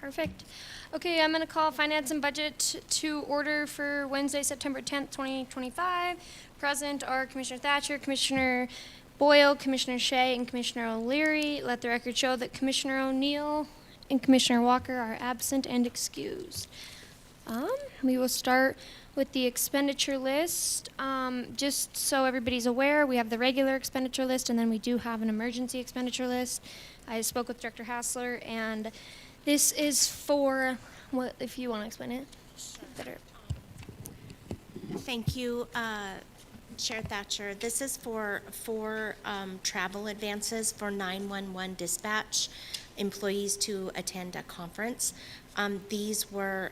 Perfect. Okay, I'm going to call Finance and Budget to order for Wednesday, September 10th, 2025. Present are Commissioner Thatcher, Commissioner Boyle, Commissioner Shea, and Commissioner O'Leary. Let the record show that Commissioner O'Neill and Commissioner Walker are absent and excused. We will start with the expenditure list. Just so everybody's aware, we have the regular expenditure list, and then we do have an emergency expenditure list. I spoke with Director Hassler, and this is for, what, if you want to explain it? Better. Thank you, Chair Thatcher. This is for travel advances for 911 dispatch employees to attend a conference. These were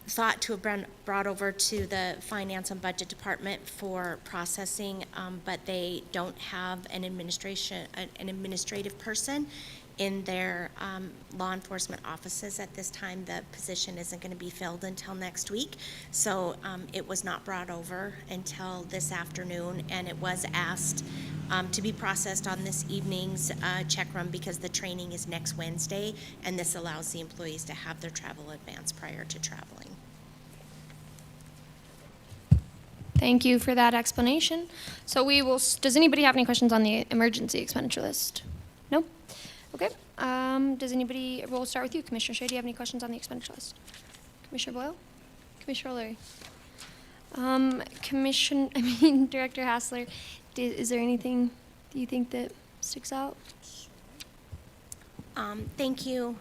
thought to have been brought over to the Finance and Budget Department for processing, but they don't have an administrative person in their law enforcement offices at this time. The position isn't going to be filled until next week, so it was not brought over until this afternoon, and it was asked to be processed on this evening's check run because the training is next Wednesday, and this allows the employees to have their travel advance prior to traveling. Thank you for that explanation. So we will, does anybody have any questions on the emergency expenditure list? No? Okay. Does anybody, we'll start with you, Commissioner Shea. Do you have any questions on the expenditure list? Commissioner Boyle? Commissioner O'Leary? Director Hassler, is there anything you think that sticks out? Thank you,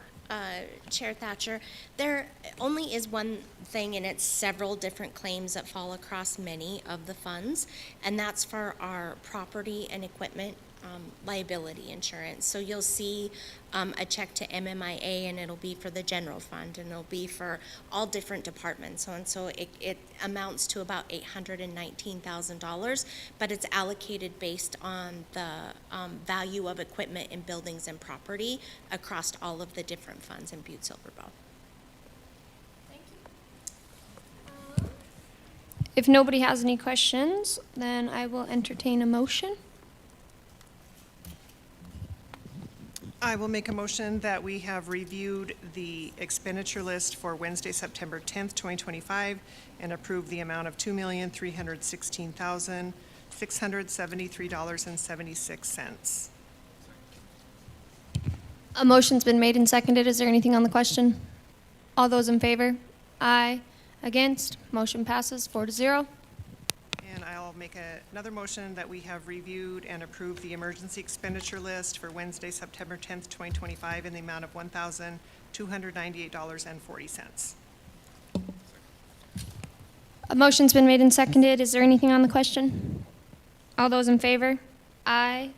Chair Thatcher. There only is one thing, and it's several different claims that fall across many of the funds, and that's for our property and equipment liability insurance. So you'll see a check to MMIA, and it'll be for the general fund, and it'll be for all different departments. So it amounts to about $819,000, but it's allocated based on the value of equipment in buildings and property across all of the different funds in Butte-Silver. Thank you. If nobody has any questions, then I will entertain a motion. I will make a motion that we have reviewed the expenditure list for Wednesday, September 10th, 2025, and approved the amount of $2,316,673.76. A motion's been made and seconded. Is there anything on the question? All those in favor? Aye. Against? Motion passes 4-0. And I'll make another motion that we have reviewed and approved the emergency expenditure list for Wednesday, September 10th, 2025, in the amount of $1,298.40. A motion's been made and seconded. Is there anything on the question? All those in favor? Aye.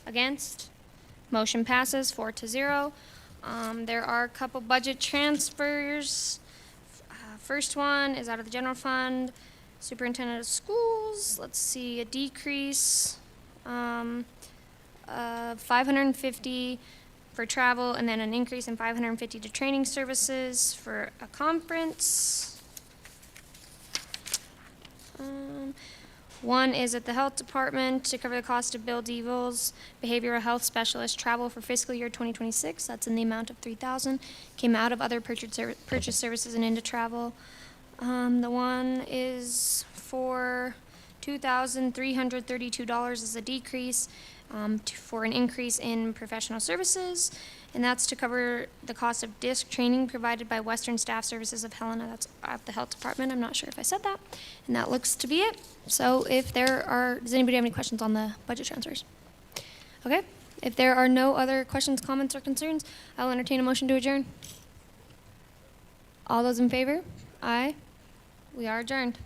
Against? Motion passes 4-0. There are a couple budget transfers. First one is out of the general fund. Superintendent of Schools, let's see, a decrease of $550 for travel, and then an increase in $550 to training services for a conference. One is at the Health Department to cover the cost of Bill Devil's behavioral health specialist travel for fiscal year 2026. That's in the amount of $3,000. Came out of other purchase services and into travel. The one is for $2,332 as a decrease for an increase in professional services, and that's to cover the cost of DISC training provided by Western Staff Services of Helena. That's at the Health Department. I'm not sure if I said that, and that looks to be it. So if there are, does anybody have any questions on the budget transfers? Okay, if there are no other questions, comments, or concerns, I'll entertain a motion to adjourn. All those in favor? Aye. We are adjourned.